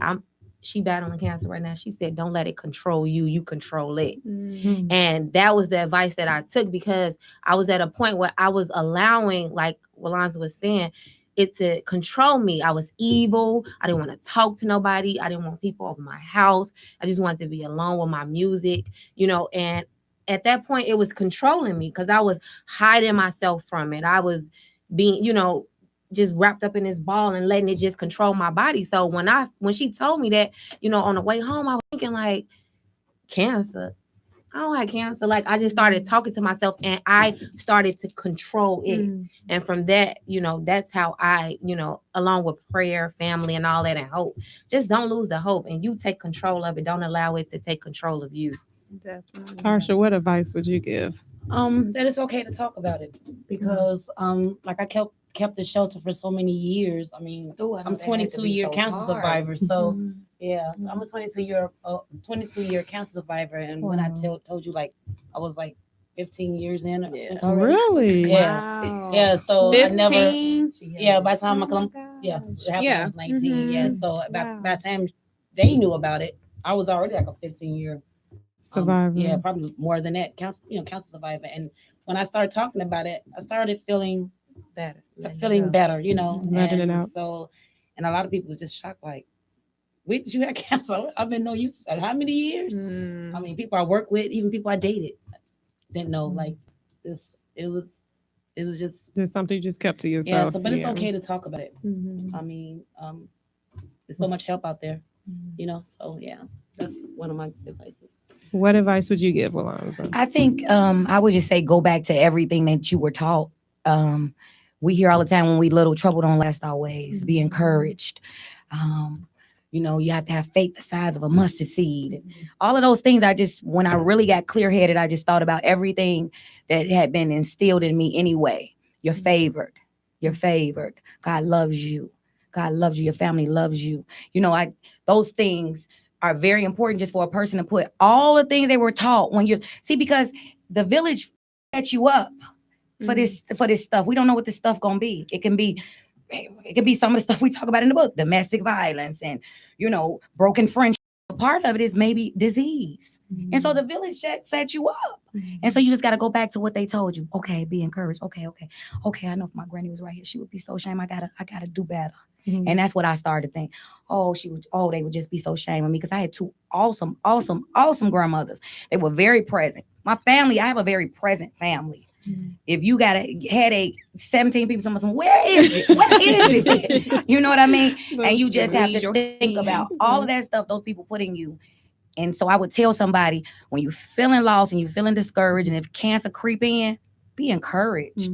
she battling cancer right now. She said, don't let it control you. You control it. Mm-hmm. And that was the advice that I took because I was at a point where I was allowing, like Walanza was saying, it to control me. I was evil. I didn't want to talk to nobody. I didn't want people over my house. I just wanted to be alone with my music, you know, and at that point it was controlling me because I was hiding myself from it. I was being, you know, just wrapped up in this ball and letting it just control my body. So when she told me that, you know, on the way home, I was thinking like, cancer. I don't have cancer. Like I just started talking to myself and I started to control it. And from that, you know, that's how I, you know, along with prayer, family and all that and hope, just don't lose the hope and you take control of it. Don't allow it to take control of you. Definitely. Tarsha, what advice would you give? That it's okay to talk about it because like I kept the shelter for so many years. I mean, I'm 22-year cancer survivor. So yeah, I'm a 22-year cancer survivor. And when I told you, like, I was like 15 years in. Really? Yeah. Wow. Yeah. So 15? I never, by the time it happened when I was 19. Mm-hmm. Yeah. So by the time they knew about it, I was already like a 15-year survivor. Probably more than that, cancer survivor. And when I started talking about it, I started feeling better, you know. Letting it out. So, and a lot of people was just shocked, like, wait, did you have cancer? I've been knowing you how many years? I mean, people I work with, even people I dated, didn't know. Like this, it was just there's something you just kept to yourself. Yeah, but it's okay to talk about it. I mean, there's so much help out there, you know. So yeah, that's one of my advices. What advice would you give, Walanza? I think I would just say go back to everything that you were taught. We hear all the time when we little, trouble don't last always. Be encouraged. You know, you have to have faith the size of a mustard seed. All of those things, when I really got clear-headed, I just thought about everything that had been instilled in me anyway. You're favored. You're favored. God loves you. God loves you. Your family loves you. You know, those things are very important just for a person to put all the things they were taught because the village set you up for this stuff. We don't know what this stuff gonna be. It can be some of the stuff we talk about in the book, domestic violence and, you know, broken friendship. Part of it is maybe disease. And so the village set you up. And so you just got to go back to what they told you. Okay, be encouraged. Okay. I know if my granny was right here, she would be so ashamed. I gotta do better. And that's what I started to think. They would just be so ashamed of me because I had two awesome grandmothers. They were very present. My family, I have a very present family. If you got a headache, 17 people, someone, where is it? What is it? You know what I mean? And you just have to think about all of that stuff those people put in you. And so I would tell somebody, when you're feeling lost and you're feeling discouraged, and if cancer creep in, be encouraged.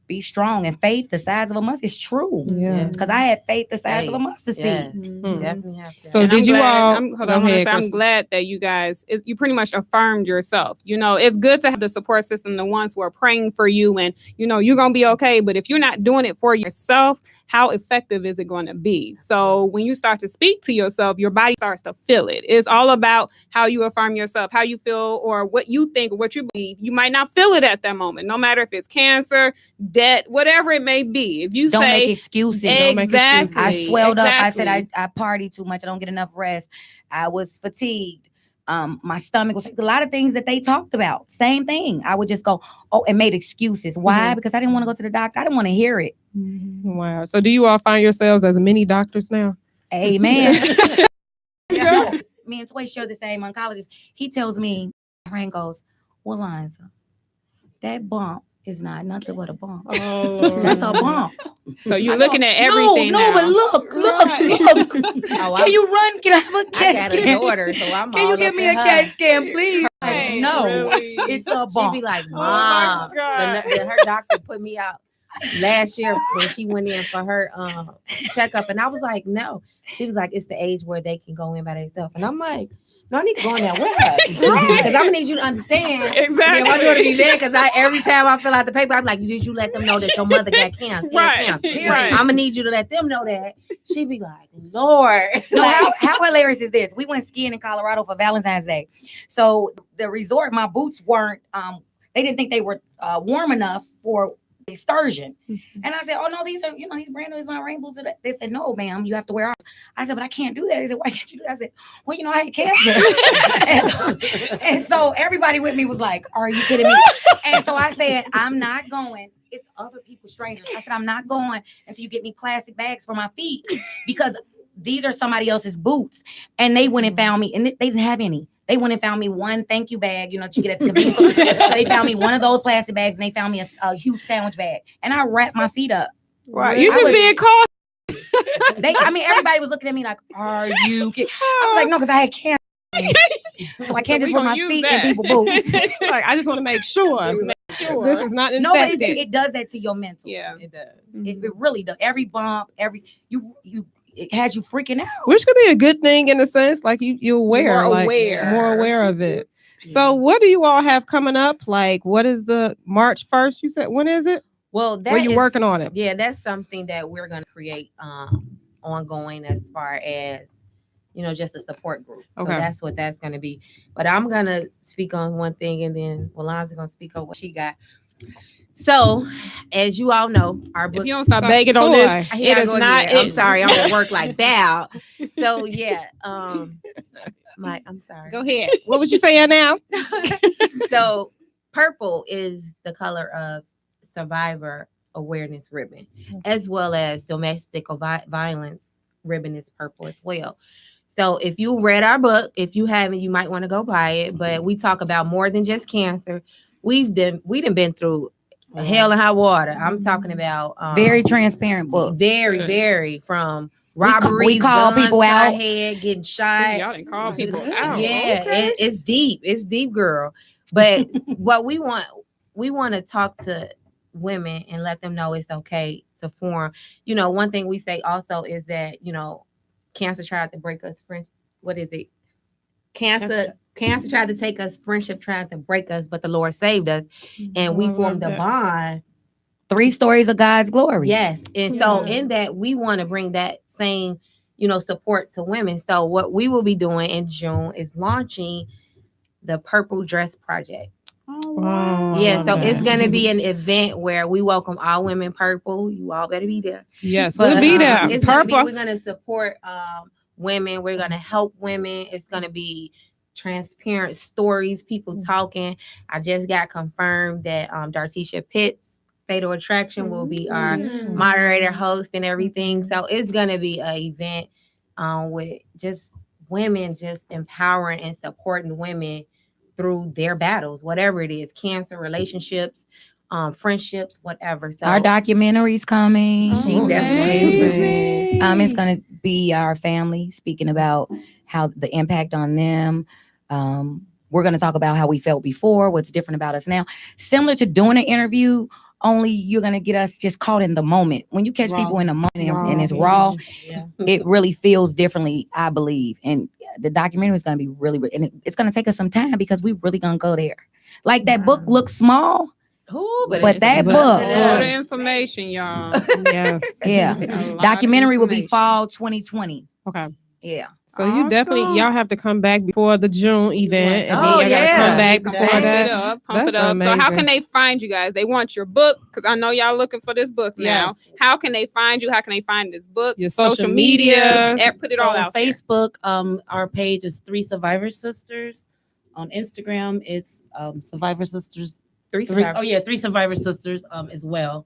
Be strong, and faith the size of a mustard is true. Yeah, because I had faith the size of a mustard seed. Definitely have to. So and did you all? I'm glad that you guys, you pretty much affirmed yourself. You know, it's good to have the support system, the ones who are praying for you, and you know you're gonna be okay. But if you're not doing it for yourself, how effective is it going to be? So when you start to speak to yourself, your body starts to feel it. It's all about how you affirm yourself, how you feel, or what you think, or what you believe. You might not feel it at that moment, no matter if it's cancer, debt, whatever it may be. If you don't make excuses. Exactly. I swelled up. I said I party too much. I don't get enough rest. I was fatigued. My stomach was a lot of things that they talked about. Same thing. I would just go, and made excuses. Why? Because I didn't want to go to the doctor. I didn't want to hear it. Wow. So do you all find yourselves as mini doctors now? Amen. Me and Toy share the same oncologist. He tells me, Rain goes, Walanza, that bump is not nothing but a bump. Oh, that's a bump. So you're looking at everything. No, now. But look. Can you run? Can I have a CAT scan? I got an order, so I'm Can you give me a CAT scan, please? Dang, no, really? it's a She bump. be like, my Mom, God. her doctor put me out last year when she went in for her checkup, and I was like, no. She was like, it's the age where they can go in by themselves, and I'm like, no, I need to go in there with her because I'm gonna need you to understand. Exactly. Yeah, my daughter be mad because every time I fill out the paper, I'm like, did you let them know that your mother got cancer? Right, right. I'm gonna need you to let them know that. She be like, Lord. No, how hilarious is this? We went skiing in Colorado for Valentine's Day. So the resort, my boots weren't, they didn't think they were warm enough for excursion. And I said, oh no, these are, these brand new, is my rainbows. They said, no, ma'am, you have to wear ours. I said, but I can't do that. They said, why can't you do that? I said, well, I had cancer. and so everybody with me was like, are you kidding me? And so I said, I'm not going. It's other people, strangers. I said, I'm not going until you get me plastic bags for my feet because these are somebody else's boots. And they went and found me, and they didn't have any. They went and found me one thank you bag, that you get at the convenience store. So they found me one of those plastic bags, and they found me a huge sandwich bag. And I wrapped my feet up. Right. You just being called. Everybody was looking at me like, are you kidding? I was like, no, because I had cancer. So I can't just put my feet in people's boots. Like, I just want to make sure. This is not infected. No, but it does that to your mental. Yeah, It does. It really does. Every bump, it has you freaking out. Which could be a good thing in a sense, like you're aware, More aware of it. So what do you all have coming up? Like, what is the March 1st? You said, when is it? Well, Were you working on it? Yeah, that's something that we're going to create ongoing as far as, just a support group. So that's what that's going to be. But I'm going to speak on one thing, and then Walanza going to speak on what she got. So, as you all know, our book. If you don't stop begging on this, it is not. I'm sorry, I'm at work like that. So yeah, I'm sorry. go ahead. What was you saying now? So, purple is the color of survivor awareness ribbon, as well as domestic violence ribbon is purple as well. So if you read our book, if you haven't, you might want to go buy it. But we talk about more than just cancer. We done been through hell and high water. I'm talking about Very transparent book. Very from robberies, we call guns people to out. the head, getting shot. Y'all didn't call people out. Yeah, Okay. it's deep. It's deep, girl. But what we want to talk to women and let them know it's okay to form. One thing we say also is that, cancer tried to break us. What is it? Cancer tried to take us. Friendship tried to break us, but the Lord saved us, and we formed a bond. 3 stories of God's glory. Yes, and so in that we want to bring that same, support to women. So what we will be doing in June is launching the Purple Dress Project. Oh, wow. Yeah, so it's going to be an event where we welcome all women purple. You all better be there. Yes, we'll be there. We're going to support women. We're going to help women. It's going to be transparent stories, people talking. I just got confirmed that Tarsha Pitts, Fatal Attraction, will be our moderator, host, and everything. So it's going to be an event with just women, just empowering and supporting women through their battles, whatever it is, cancer, relationships, friendships, whatever. So our documentary's coming. Amazing. It's gonna be our family speaking about how the impact on them. We're gonna talk about how we felt before, what's different about us now. Similar to doing an interview, only you're gonna get us just caught in the moment. When you catch people in the moment and it's raw, it really feels differently, I believe. And the documentary is going to be really, and it's going to take us some time because we really going to go there. Like that book looks small, but that book, all the information, y'all. Yes. Yeah. Documentary will be fall 2020. Okay. Yeah. So you definitely, y'all have to come back before the June event. And then Oh, y'all got to yeah. come back Pump before it that. up, pump That's it up. So how amazing. can they find you guys? They want your book because I know y'all looking for this book now. Yes. How can they find you? How can they find this book? Your social media. Put it all on out there. Facebook. Our page is 3 Survivor Sisters. On Instagram, it's Survivor Sisters. 3 3 Survivor Sisters as well.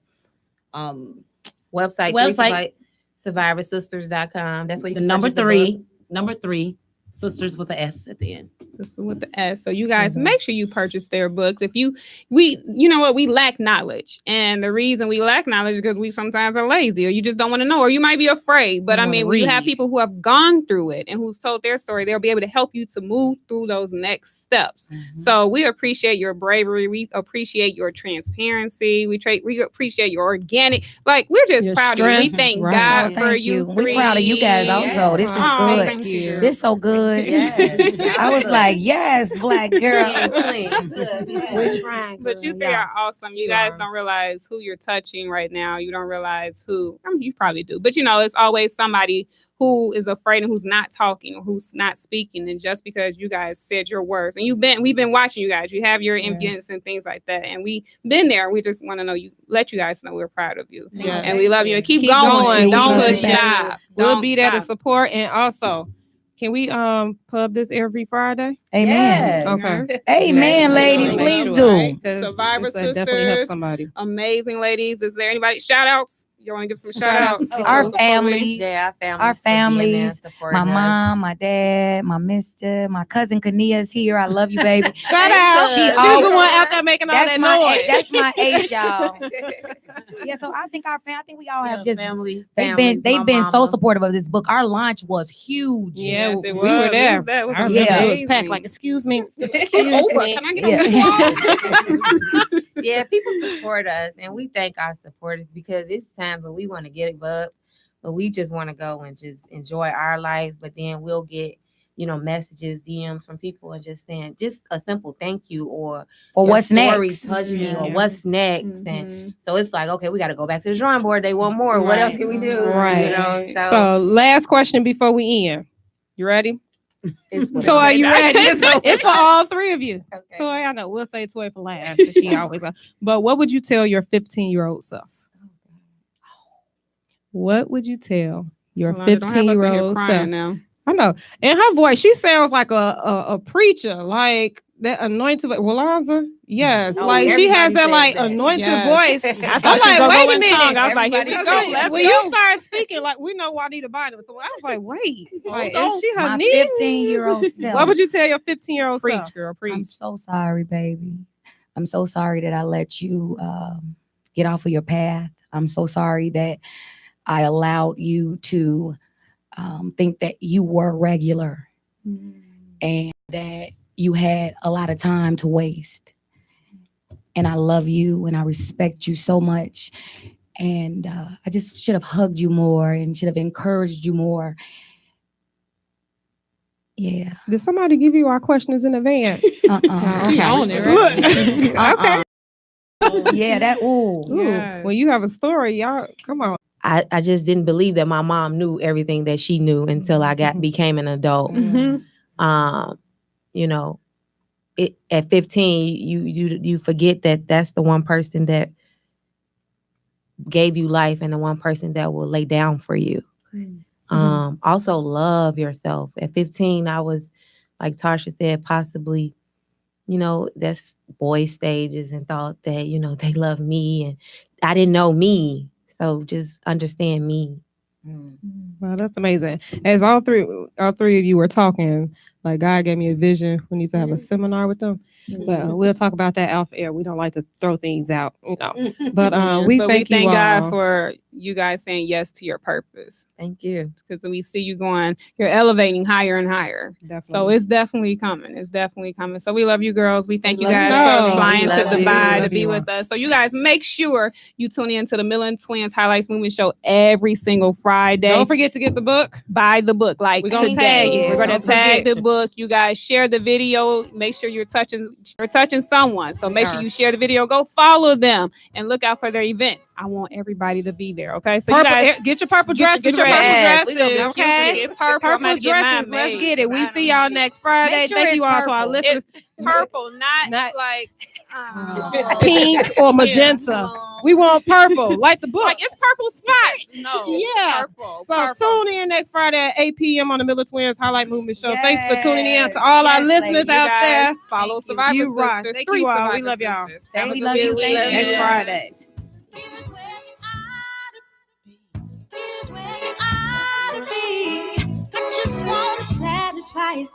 Website survivorsisters.com. That's where you The can number purchase the book. number 3, sisters with an S at the end. Sister with the S. So you guys make sure you purchase their books. If you know what, we lack knowledge. And the reason we lack knowledge is because we sometimes are lazy or you just don't want to know or you might be afraid. But I mean, when you have people who have gone through it and who's told their story, they'll be able to help you to move through those next steps. So we appreciate your bravery. We appreciate your transparency. We appreciate your organic. Like, we're just Your proud of you. We strength. thank Right. God Oh, for thank you. We're proud of you guys also. This is good. Thank you. This so good. Yes. I was like, yes, black girl. We're trying. But you three are awesome. You guys don't realize who you're touching right now. You don't realize who. I mean, you probably do, but you know, it's always somebody who is afraid and who's not talking or who's not speaking. And just because you guys said your words, and we've been watching you guys. You have your impudence and things like that, and we've been there. We just want to let you guys know we're proud of you, and we love you. And keep going. Don't stop. We'll be there to support. And also, can we pub this every Friday? Amen. Okay. Amen, ladies. Please do. Survivor Definitely help sisters, somebody. amazing ladies. Is there anybody shout outs? You want to give some shout outs? Our families. Yeah, Our families. My mom, my dad, my mister, my cousin Kania's here. I love you, baby. Shout out. She's the one out there making all that noise. That's my ace, y'all. Yeah, so I think we all have just family. They've been so supportive of this book. Our launch was huge. Yeah, Yes, it we were was. there. That was I remember it was amazing. packed. Like, excuse me. Can I get on this wall? Yeah, people support us, and we thank our supporters because it's times when we want to give up, but we just want to go and just enjoy our life. But then we'll get, messages, DMs from people, and just saying just a simple thank you or what's next. Touch me or what's next, and so it's like, okay, we got to go back to the drawing board. They want more. What else can we do? Right. So last question before we end. You ready? So are you ready? It's for all three of you. Okay. Toy, I know we'll say Toy for last. She always. But what would you tell your 15-year-old self? What would you tell your 15-year-old self? Now. I know. In her voice, she sounds like a preacher, like that anointed Walanza. Yes, like she has that like anointed voice. I'm like, wait a minute. I was like, here we go. When you start speaking, like we know Juanita Bynum. So I was like, wait, like, is she her My niece? 15-year-old self. What would you tell your 15-year-old self? Preach, girl, preach. I'm so sorry, baby. I'm so sorry that I let you get off of your path. I'm so sorry that I allowed you to think that you were regular and that you had a lot of time to waste. And I love you and I respect you so much. And I just should have hugged you more and should have encouraged you more. Yeah. Did somebody give you our questions in advance? Okay. On it, right? Okay. Yeah, that. Ooh. Yes. Well, you have a story, y'all. Come on. I just didn't believe that my mom knew everything that she knew until I became an adult. At 15, you forget that that's the one person that gave you life and the one person that will lay down for you. Also love yourself. At 15, I was, like Tarsha said, possibly, that's boy stages and thought that, they love me and I didn't know me. So just understand me. Wow, that's amazing. As all three of you were talking, like God gave me a vision. We need to have a seminar with them. But we'll talk about that off air. We don't like to throw things out, But we thank God for you guys saying yes to your purpose. Thank you. Because we see you you're elevating higher and higher. Definitely. So it's definitely coming. It's definitely coming. So we love you girls. We thank you Love guys you. for flying Love to you. Dubai to Love be you with us. So you guys make sure you tune in to the Millen Twins Highlights Movement Show every single Friday. Don't forget to get the book. Buy the book. Like We're gonna today. tag it. We're gonna Don't tag forget. the book. You guys share the video. Make sure you're touching someone. So make sure you share the video. Go follow them and look out for their events. I want everybody to be there. Okay. So you guys Get your purple dresses. get your purple ready. dresses. We gonna be cute. Okay. Get purple. I'm Purple about to get mine dresses. Let's made. get it. We see y'all next Friday. Make sure Thank it's you all to our purple. listeners. Purple, not like Pink or magenta. We want purple, like the book. Like it's purple spots. No. Yeah. Purple. So tune in next Friday at 8 p.m. on the Millen Twins Highlight Movement Show. Thanks for tuning in Yes. to all our Yes, listeners ladies. out there. Follow Survivor You rock. Sisters. Thank 3 you all. Survivor We love y'all. Sisters. Thank Have a you. good Love you. week. Thank you. Next Friday. This is where you ought to be. This is where you ought to be. I just want to satisfy you.